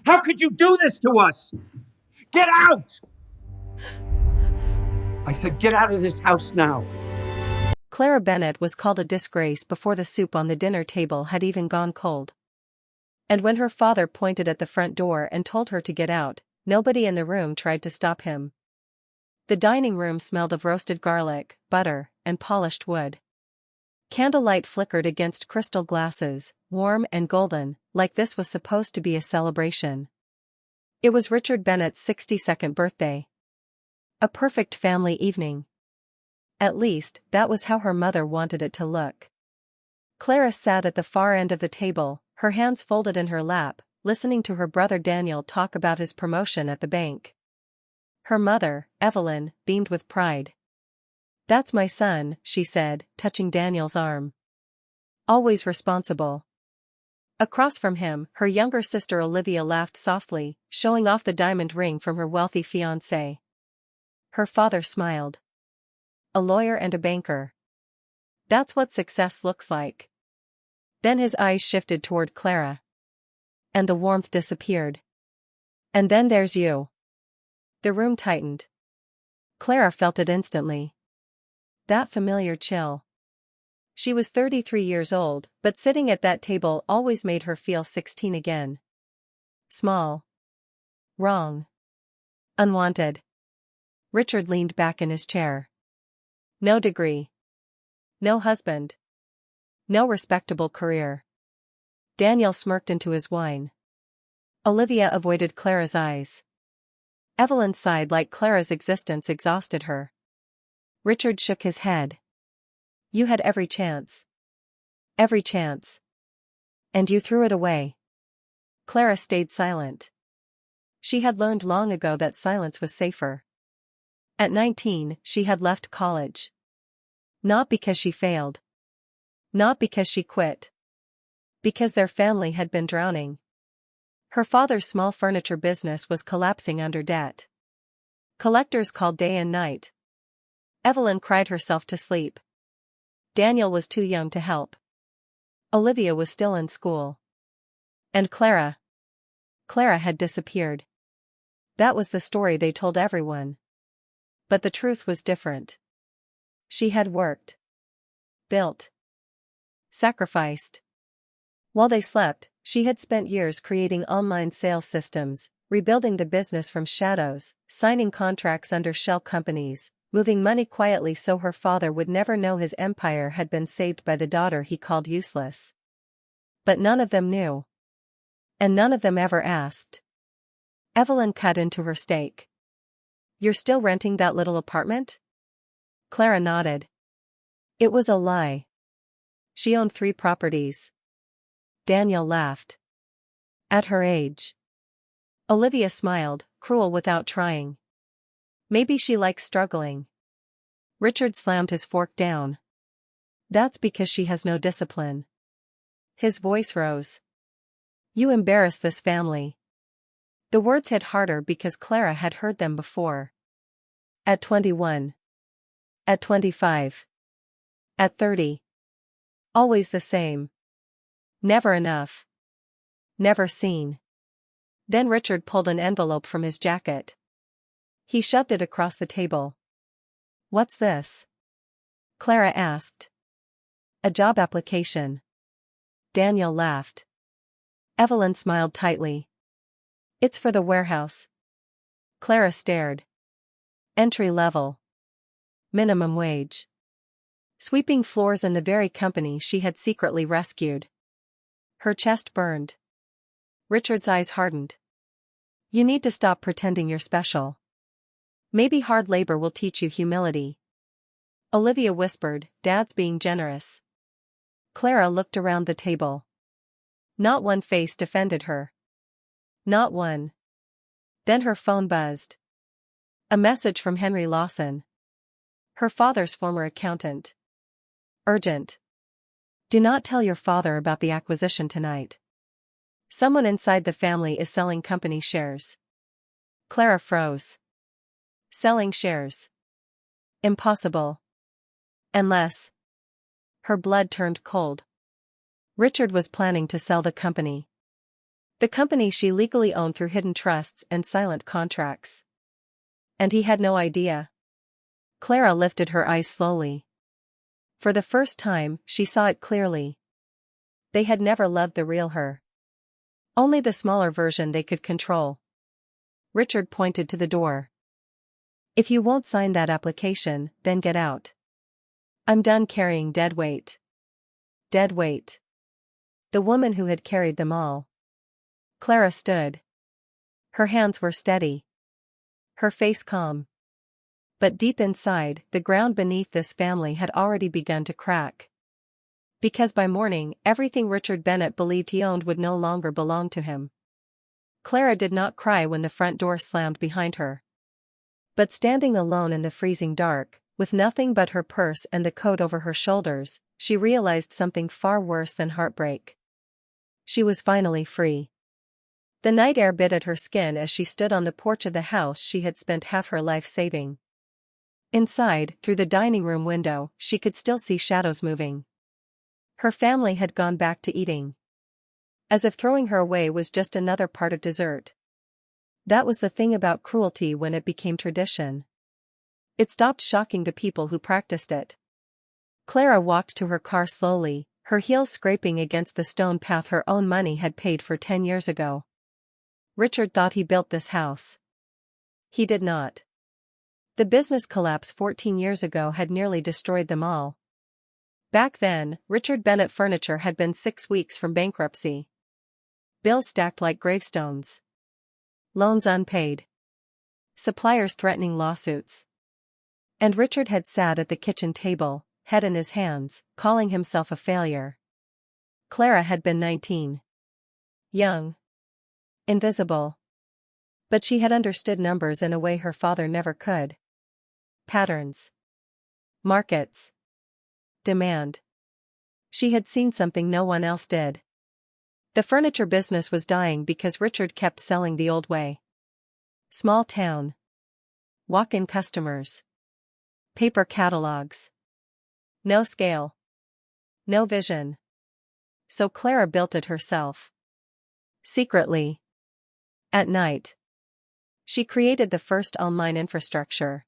How could you do this to us? Get out! I said, get out of this house now. Clara Bennett was called a disgrace before the soup on the dinner table had even gone cold. And when her father pointed at the front door and told her to get out, nobody in the room tried to stop him. The dining room smelled of roasted garlic, butter, and polished wood. Candlelight flickered against crystal glasses, warm and golden, like this was supposed to be a celebration. It was Richard Bennett's 62nd birthday. A perfect family evening. At least, that was how her mother wanted it to look. Clara sat at the far end of the table, her hands folded in her lap, listening to her brother Daniel talk about his promotion at the bank. Her mother, Evelyn, beamed with pride. "That's my son," she said, touching Daniel's arm. "Always responsible." Across from him, her younger sister Olivia laughed softly, showing off the diamond ring from her wealthy fiancé. Her father smiled. "A lawyer and a banker. That's what success looks like." Then his eyes shifted toward Clara. And the warmth disappeared. "And then there's you." The room tightened. Clara felt it instantly. That familiar chill. She was 33 years old, but sitting at that table always made her feel 16 again. Small. Wrong. Unwanted. Richard leaned back in his chair. No degree. No husband. No respectable career. Daniel smirked into his wine. Olivia avoided Clara's eyes. Evelyn sighed like Clara's existence exhausted her. Richard shook his head. "You had every chance. Every chance. And you threw it away." Clara stayed silent. She had learned long ago that silence was safer. At 19, she had left college. Not because she failed. Not because she quit. Because their family had been drowning. Her father's small furniture business was collapsing under debt. Collectors called day and night. Evelyn cried herself to sleep. Daniel was too young to help. Olivia was still in school. And Clara? Clara had disappeared. That was the story they told everyone. But the truth was different. She had worked. Built. Sacrificed. While they slept, she had spent years creating online sales systems, rebuilding the business from shadows, signing contracts under shell companies, moving money quietly so her father would never know his empire had been saved by the daughter he called useless. But none of them knew. And none of them ever asked. Evelyn cut into her steak. "You're still renting that little apartment?" Clara nodded. It was a lie. She owned 3 properties. Daniel laughed. At her age. Olivia smiled, cruel without trying. Maybe she likes struggling. Richard slammed his fork down. "That's because she has no discipline." His voice rose. "You embarrass this family." The words hit harder because Clara had heard them before. At 21. At 25. At 30. Always the same. Never enough. Never seen. Then Richard pulled an envelope from his jacket. He shoved it across the table. "What's this?" Clara asked. "A job application." Daniel laughed. Evelyn smiled tightly. "It's for the warehouse." Clara stared. Entry level. Minimum wage. Sweeping floors in the very company she had secretly rescued. Her chest burned. Richard's eyes hardened. "You need to stop pretending you're special. Maybe hard labor will teach you humility." Olivia whispered, "Dad's being generous." Clara looked around the table. Not one face defended her. Not one. Then her phone buzzed. A message from Henry Lawson. Her father's former accountant. Urgent. "Do not tell your father about the acquisition tonight. Someone inside the family is selling company shares." Clara froze. Selling shares. Impossible. Unless. Her blood turned cold. Richard was planning to sell the company. The company she legally owned through hidden trusts and silent contracts. And he had no idea. Clara lifted her eyes slowly. For the first time, she saw it clearly. They had never loved the real her. Only the smaller version they could control. Richard pointed to the door. If you won't sign that application, then get out. I'm done carrying dead weight. Dead weight. The woman who had carried them all. Clara stood. Her hands were steady. Her face calm. But deep inside, the ground beneath this family had already begun to crack. Because by morning, everything Richard Bennett believed he owned would no longer belong to him. Clara did not cry when the front door slammed behind her. But standing alone in the freezing dark, with nothing but her purse and the coat over her shoulders, she realized something far worse than heartbreak. She was finally free. The night air bit at her skin as she stood on the porch of the house she had spent half her life saving. Inside, through the dining room window, she could still see shadows moving. Her family had gone back to eating. As if throwing her away was just another part of dessert. That was the thing about cruelty when it became tradition. It stopped shocking the people who practiced it. Clara walked to her car slowly, her heels scraping against the stone path her own money had paid for 10 years ago. Richard thought he built this house. He did not. The business collapse 14 years ago had nearly destroyed them all. Back then, Richard Bennett Furniture had been 6 weeks from bankruptcy. Bills stacked like gravestones. Loans unpaid. Suppliers threatening lawsuits. And Richard had sat at the kitchen table, head in his hands, calling himself a failure. Clara had been 19. Young. Invisible. But she had understood numbers in a way her father never could. Patterns. Markets. Demand. She had seen something no one else did. The furniture business was dying because Richard kept selling the old way. Small town. Walk-in customers. Paper catalogs. No scale. No vision. So Clara built it herself. Secretly. At night. She created the first online infrastructure.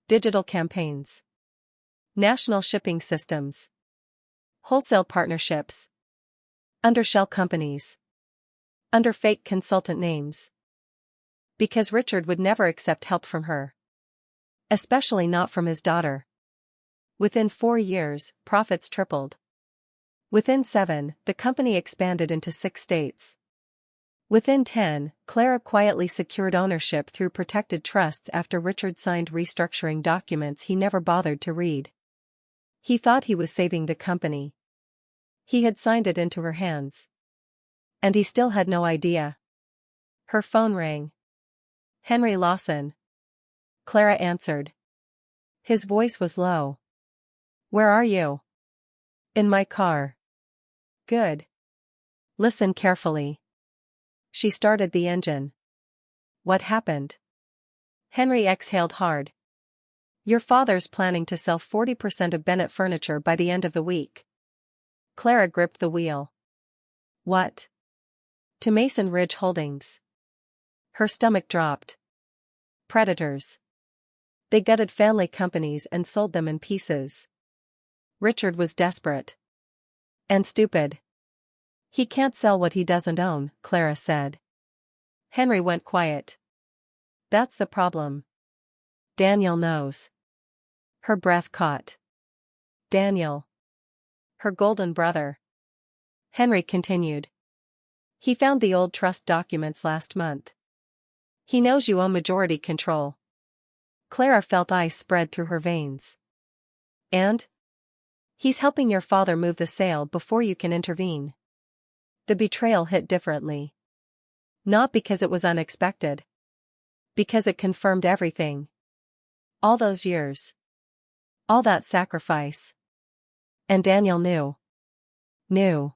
Digital campaigns. National shipping systems. Wholesale partnerships. Under shell companies. Under fake consultant names. Because Richard would never accept help from her. Especially not from his daughter. Within 4 years, profits tripled. Within 7, the company expanded into 6 states. Within 10, Clara quietly secured ownership through protected trusts after Richard signed restructuring documents he never bothered to read. He thought he was saving the company. He had signed it into her hands. And he still had no idea. Her phone rang. Henry Lawson. Clara answered. His voice was low. Where are you? In my car. Good. Listen carefully. She started the engine. What happened? Henry exhaled hard. Your father's planning to sell 40% of Bennett Furniture by the end of the week. Clara gripped the wheel. What? To Mason Ridge Holdings. Her stomach dropped. Predators. They gutted family companies and sold them in pieces. Richard was desperate. And stupid. He can't sell what he doesn't own, Clara said. Henry went quiet. That's the problem. Daniel knows. Her breath caught. Daniel. Her golden brother. Henry continued. He found the old trust documents last month. He knows you own majority control. Clara felt ice spread through her veins. And? He's helping your father move the sale before you can intervene. The betrayal hit differently. Not because it was unexpected. Because it confirmed everything. All those years. All that sacrifice. And Daniel knew. Knew.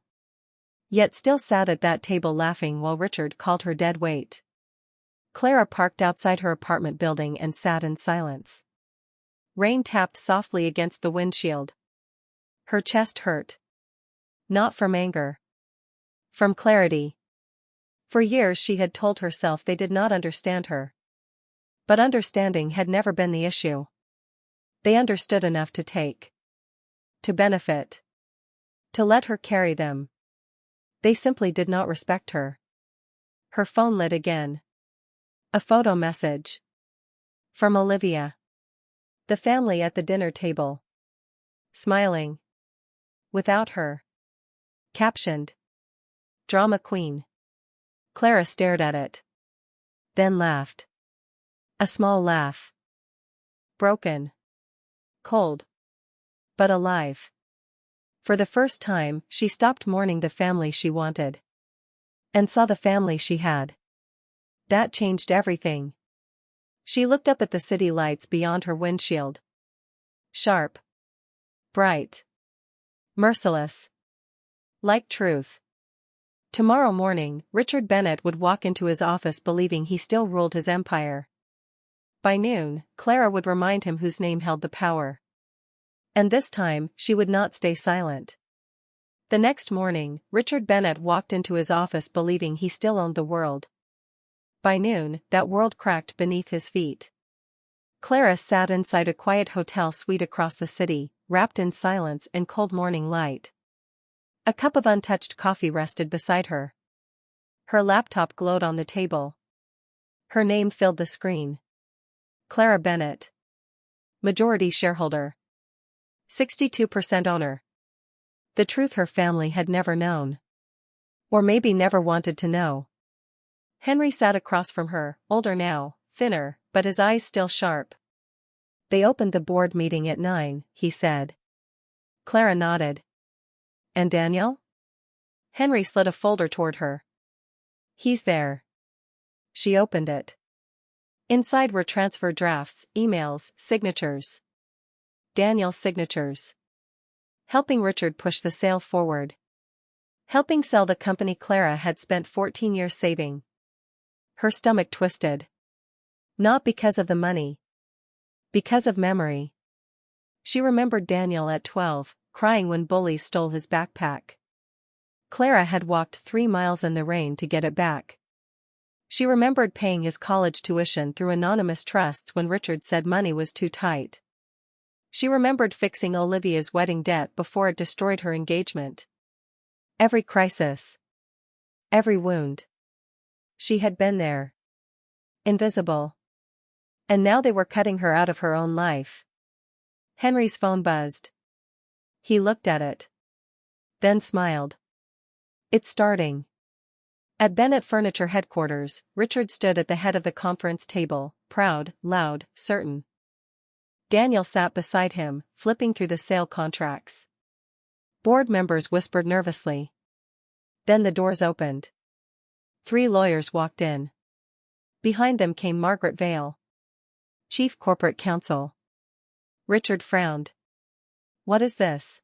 Yet still sat at that table laughing while Richard called her dead weight. Clara parked outside her apartment building and sat in silence. Rain tapped softly against the windshield. Her chest hurt. Not from anger. From clarity. For years she had told herself they did not understand her. But understanding had never been the issue. They understood enough to take. To benefit. To let her carry them. They simply did not respect her. Her phone lit again. A photo message. From Olivia. The family at the dinner table. Smiling. Without her. Captioned. Drama queen. Clara stared at it. Then laughed. A small laugh. Broken. Cold. But alive. For the first time, she stopped mourning the family she wanted. And saw the family she had. That changed everything. She looked up at the city lights beyond her windshield. Sharp. Bright. Merciless. Like truth. Tomorrow morning, Richard Bennett would walk into his office believing he still ruled his empire. By noon, Clara would remind him whose name held the power. And this time, she would not stay silent. The next morning, Richard Bennett walked into his office believing he still owned the world. By noon, that world cracked beneath his feet. Clara sat inside a quiet hotel suite across the city, wrapped in silence and cold morning light. A cup of untouched coffee rested beside her. Her laptop glowed on the table. Her name filled the screen. Clara Bennett. Majority shareholder. 62% owner. The truth her family had never known. Or maybe never wanted to know. Henry sat across from her, older now, thinner, but his eyes still sharp. They opened the board meeting at 9, he said. Clara nodded. And Daniel? Henry slid a folder toward her. He's there. She opened it. Inside were transfer drafts, emails, signatures. Daniel's signatures. Helping Richard push the sale forward. Helping sell the company Clara had spent 14 years saving. Her stomach twisted. Not because of the money. Because of memory. She remembered Daniel at 12, crying when bullies stole his backpack. Clara had walked 3 miles in the rain to get it back. She remembered paying his college tuition through anonymous trusts when Richard said money was too tight. She remembered fixing Olivia's wedding debt before it destroyed her engagement. Every crisis. Every wound. She had been there. Invisible. And now they were cutting her out of her own life. Henry's phone buzzed. He looked at it. Then smiled. It's starting. At Bennett Furniture headquarters, Richard stood at the head of the conference table, proud, loud, certain. Daniel sat beside him, flipping through the sale contracts. Board members whispered nervously. Then the doors opened. 3 lawyers walked in. Behind them came Margaret Vale, Chief Corporate Counsel. Richard frowned. What is this?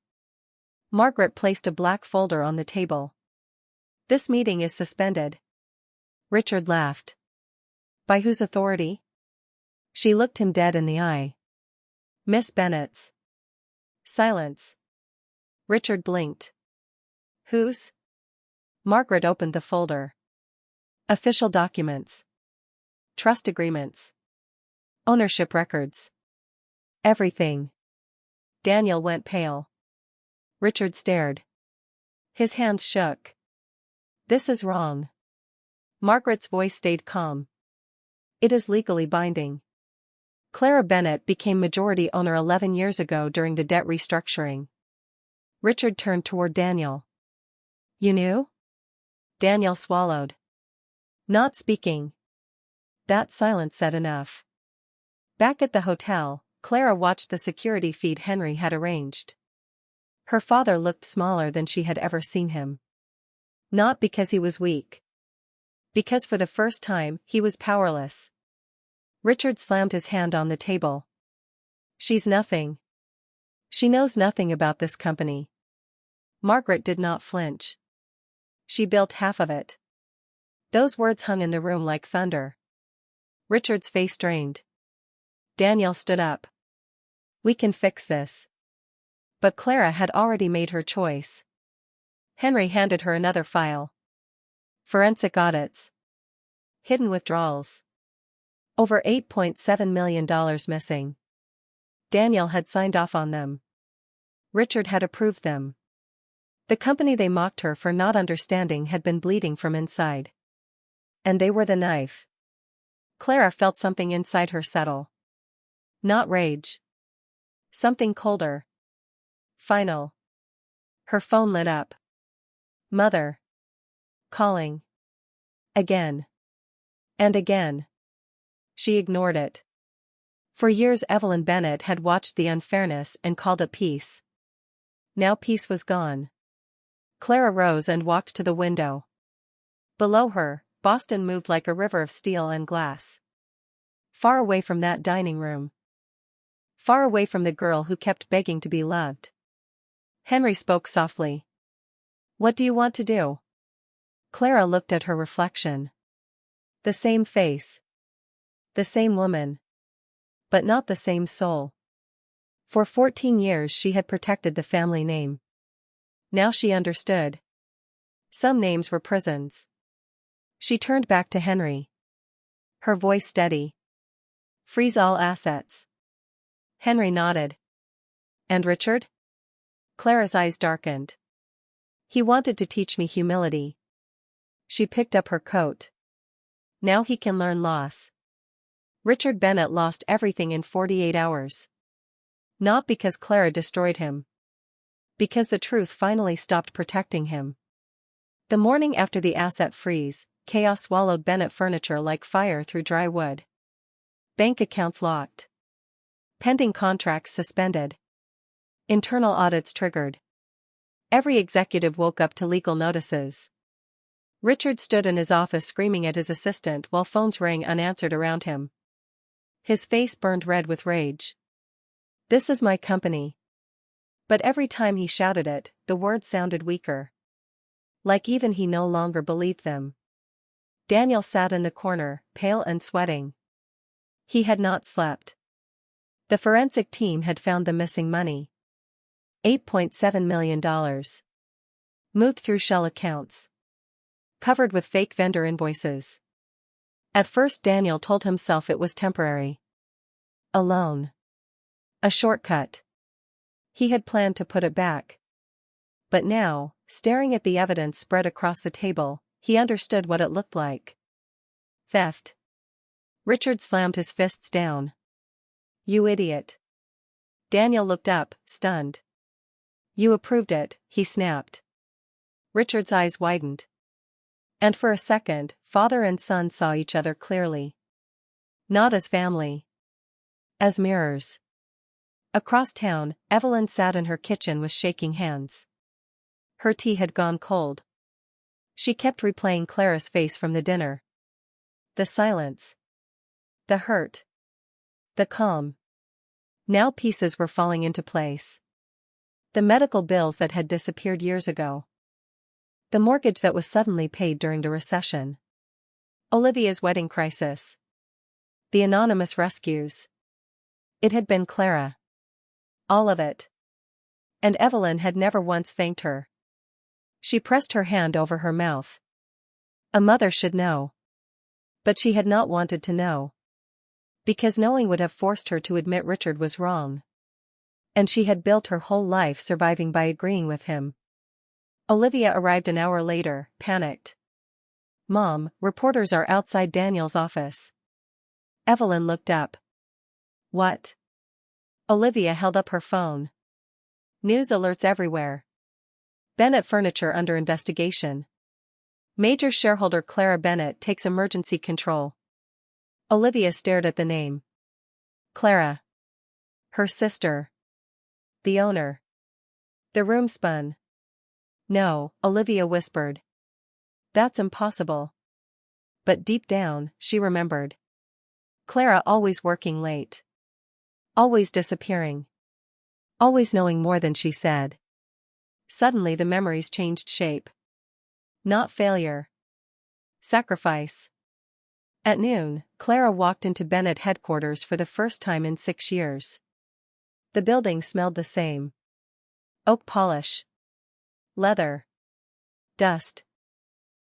Margaret placed a black folder on the table. This meeting is suspended. Richard laughed. By whose authority? She looked him dead in the eye. Miss Bennett's. Silence. Richard blinked. Whose? Margaret opened the folder. Official documents. Trust agreements. Ownership records. Everything. Daniel went pale. Richard stared. His hands shook. This is wrong. Margaret's voice stayed calm. It is legally binding. Clara Bennett became majority owner 11 years ago during the debt restructuring. Richard turned toward Daniel. You knew? Daniel swallowed. Not speaking. That silence said enough. Back at the hotel, Clara watched the security feed Henry had arranged. Her father looked smaller than she had ever seen him. Not because he was weak. Because for the first time, he was powerless. Richard slammed his hand on the table. She's nothing. She knows nothing about this company. Margaret did not flinch. She built half of it. Those words hung in the room like thunder. Richard's face strained. Daniel stood up. We can fix this. But Clara had already made her choice. Henry handed her another file. Forensic audits. Hidden withdrawals. Over $8.7 million missing. Daniel had signed off on them. Richard had approved them. The company they mocked her for not understanding had been bleeding from inside. And they were the knife. Clara felt something inside her settle. Not rage. Something colder. Final. Her phone lit up. Mother. Calling. Again. And again. She ignored it. For years Evelyn Bennett had watched the unfairness and called it peace. Now peace was gone. Clara rose and walked to the window. Below her, Boston moved like a river of steel and glass. Far away from that dining room. Far away from the girl who kept begging to be loved. Henry spoke softly. "What do you want to do?" Clara looked at her reflection. The same face. The same woman. But not the same soul. For 14 years she had protected the family name. Now she understood. Some names were prisons. She turned back to Henry. Her voice steady. "Freeze all assets." Henry nodded. "And Richard?" Clara's eyes darkened. "He wanted to teach me humility." She picked up her coat. "Now he can learn loss." Richard Bennett lost everything in 48 hours. Not because Clara destroyed him. Because the truth finally stopped protecting him. The morning after the asset freeze, chaos swallowed Bennett furniture like fire through dry wood. Bank accounts locked. Pending contracts suspended. Internal audits triggered. Every executive woke up to legal notices. Richard stood in his office screaming at his assistant while phones rang unanswered around him. His face burned red with rage. "This is my company." But every time he shouted it, the words sounded weaker. Like even he no longer believed them. Daniel sat in the corner, pale and sweating. He had not slept. The forensic team had found the missing money. $8.7 million. Moved through shell accounts. Covered with fake vendor invoices. At first Daniel told himself it was temporary. A loan. A shortcut. He had planned to put it back. But now, staring at the evidence spread across the table, he understood what it looked like. Theft. Richard slammed his fists down. "You idiot." Daniel looked up, stunned. "You approved it," he snapped. Richard's eyes widened. And for a second, father and son saw each other clearly. Not as family. As mirrors. Across town, Evelyn sat in her kitchen with shaking hands. Her tea had gone cold. She kept replaying Clara's face from the dinner. The silence. The hurt. The calm. Now pieces were falling into place. The medical bills that had disappeared years ago. The mortgage that was suddenly paid during the recession. Olivia's wedding crisis. The anonymous rescues. It had been Clara. All of it. And Evelyn had never once thanked her. She pressed her hand over her mouth. A mother should know. But she had not wanted to know. Because knowing would have forced her to admit Richard was wrong. And she had built her whole life surviving by agreeing with him. Olivia arrived an hour later, panicked. "Mom, reporters are outside Daniel's office." Evelyn looked up. "What?" Olivia held up her phone. "News alerts everywhere. Bennett Furniture under investigation. Major shareholder Clara Bennett takes emergency control." Olivia stared at the name. Clara. Her sister. The owner. The room spun. "No," Olivia whispered. "That's impossible." But deep down, she remembered. Clara always working late. Always disappearing. Always knowing more than she said. Suddenly the memories changed shape. Not failure. Sacrifice. At noon, Clara walked into Bennett headquarters for the first time in 6 years. The building smelled the same. Oak polish. Leather. Dust.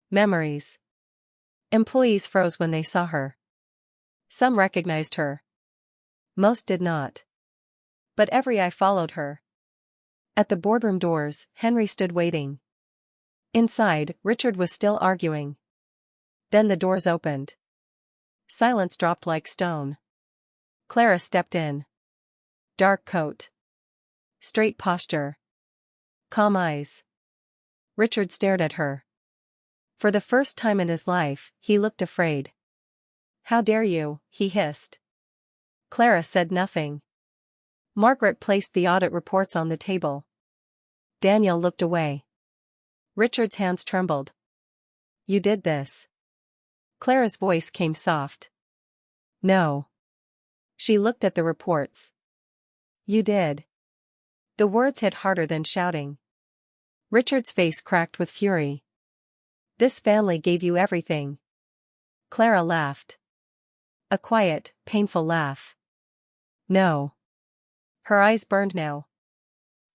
Memories. Employees froze when they saw her. Some recognized her. Most did not. But every eye followed her. At the boardroom doors, Henry stood waiting. Inside, Richard was still arguing. Then the doors opened. Silence dropped like stone. Clara stepped in. Dark coat. Straight posture. Calm eyes. Richard stared at her. For the first time in his life, he looked afraid. "How dare you," he hissed. Clara said nothing. Margaret placed the audit reports on the table. Daniel looked away. Richard's hands trembled. "You did this." Clara's voice came soft. "No." She looked at the reports. "You did." The words hit harder than shouting. Richard's face cracked with fury. "This family gave you everything." Clara laughed. A quiet, painful laugh. "No." Her eyes burned now.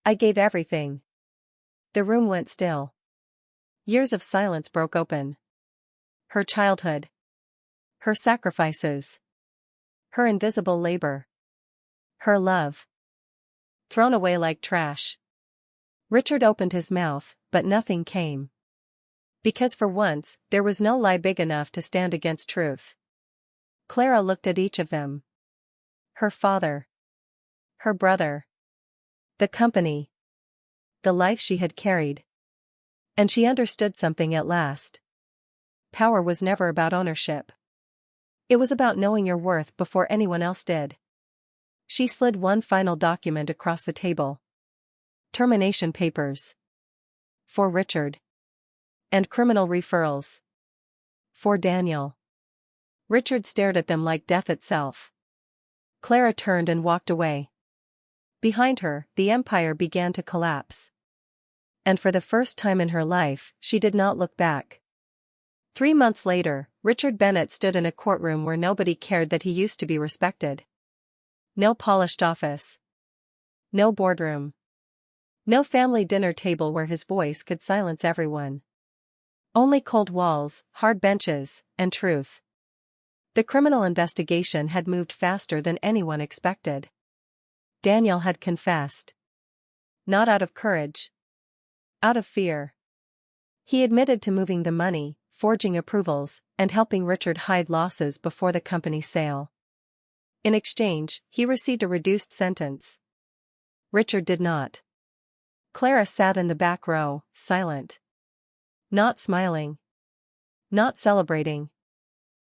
"I gave everything." The room went still. Years of silence broke open. Her childhood. Her sacrifices. Her invisible labor. Her love. Thrown away like trash. Richard opened his mouth, but nothing came. Because for once, there was no lie big enough to stand against truth. Clara looked at each of them. Her father. Her brother. The company. The life she had carried. And she understood something at last. Power was never about ownership. It was about knowing your worth before anyone else did. She slid one final document across the table. Termination papers. For Richard. And criminal referrals. For Daniel. Richard stared at them like death itself. Clara turned and walked away. Behind her, the empire began to collapse. And for the first time in her life, she did not look back. 3 months later, Richard Bennett stood in a courtroom where nobody cared that he used to be respected. No polished office. No boardroom. No family dinner table where his voice could silence everyone. Only cold walls, hard benches, and truth. The criminal investigation had moved faster than anyone expected. Daniel had confessed. Not out of courage. Out of fear. He admitted to moving the money, forging approvals, and helping Richard hide losses before the company's sale. In exchange, he received a reduced sentence. Richard did not. Clara sat in the back row, silent. Not smiling. Not celebrating.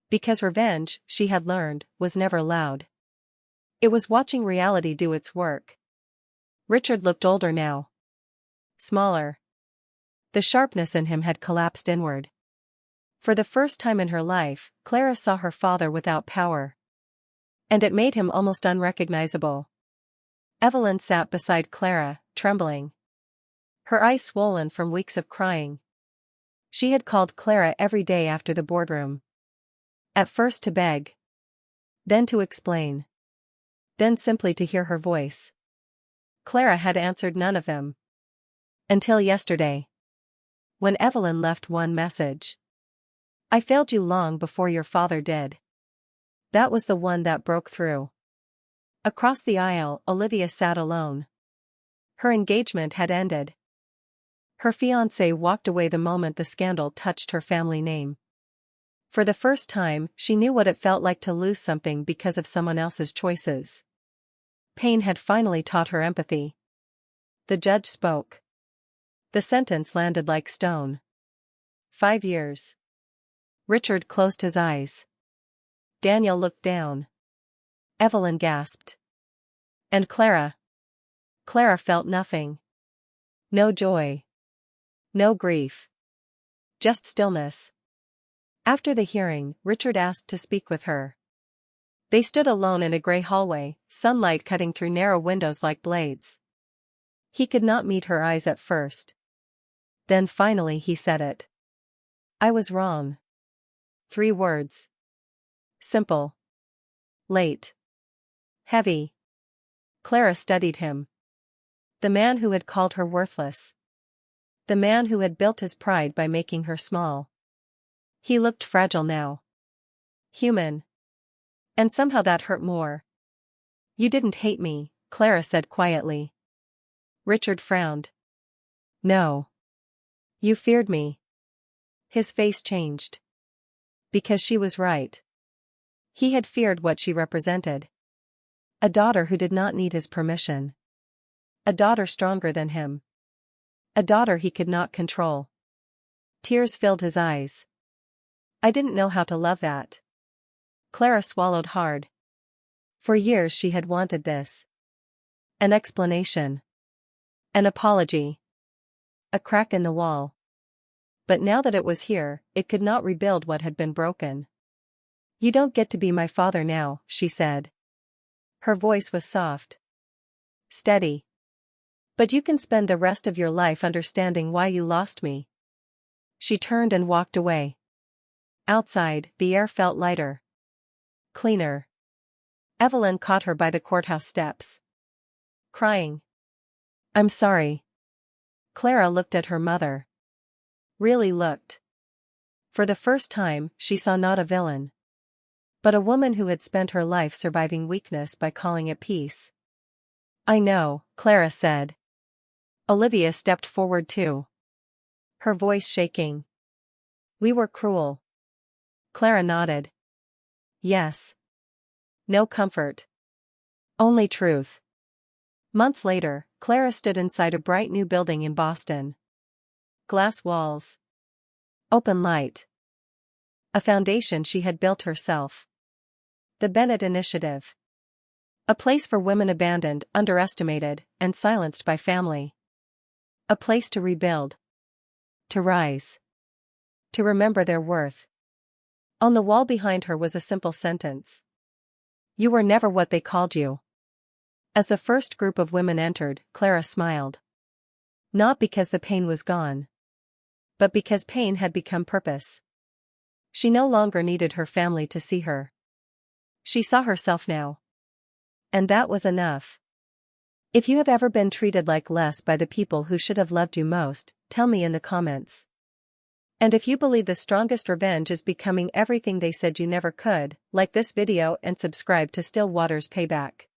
Because revenge, she had learned, was never loud. It was watching reality do its work. Richard looked older now. Smaller. The sharpness in him had collapsed inward. For the first time in her life, Clara saw her father without power. And it made him almost unrecognizable. Evelyn sat beside Clara, trembling. Her eyes swollen from weeks of crying. She had called Clara every day after the boardroom. At first to beg. Then to explain. Then simply to hear her voice. Clara had answered none of them. Until yesterday. When Evelyn left one message. "I failed you long before your father did." That was the one that broke through. Across the aisle, Olivia sat alone. Her engagement had ended. Her fiancé walked away the moment the scandal touched her family name. For the first time, she knew what it felt like to lose something because of someone else's choices. Pain had finally taught her empathy. The judge spoke. The sentence landed like stone. 5 years. Richard closed his eyes. Daniel looked down. Evelyn gasped. And Clara? Clara felt nothing. No joy. No grief. Just stillness. After the hearing, Richard asked to speak with her. They stood alone in a gray hallway, sunlight cutting through narrow windows like blades. He could not meet her eyes at first. Then finally he said it. "I was wrong." 3 words. Simple. Late. Heavy. Clara studied him. The man who had called her worthless. The man who had built his pride by making her small. He looked fragile now. Human. And somehow that hurt more. You didn't hate me, Clara said quietly. Richard frowned. No. You feared me. His face changed. Because she was right. He had feared what she represented. A daughter who did not need his permission. A daughter stronger than him. A daughter he could not control. Tears filled his eyes. I didn't know how to love that. Clara swallowed hard. For years she had wanted this. An explanation. An apology. A crack in the wall. But now that it was here, it could not rebuild what had been broken. You don't get to be my father now, she said. Her voice was soft. Steady. But you can spend the rest of your life understanding why you lost me. She turned and walked away. Outside, the air felt lighter. Cleaner. Evelyn caught her by the courthouse steps. Crying. I'm sorry. Clara looked at her mother. Really looked. For the first time, she saw not a villain. But a woman who had spent her life surviving weakness by calling it peace. I know, Clara said. Olivia stepped forward too. Her voice shaking. We were cruel. Clara nodded. Yes. No comfort. Only truth. Months later, Clara stood inside a bright new building in Boston. Glass walls. Open light. A foundation she had built herself. The Bennett Initiative. A place for women abandoned, underestimated, and silenced by family. A place to rebuild. To rise. To remember their worth. On the wall behind her was a simple sentence. You were never what they called you. As the first group of women entered, Clara smiled. Not because the pain was gone. But because pain had become purpose. She no longer needed her family to see her. She saw herself now. And that was enough. If you have ever been treated like less by the people who should have loved you most, tell me in the comments. And if you believe the strongest revenge is becoming everything they said you never could, like this video and subscribe to Waters Payback.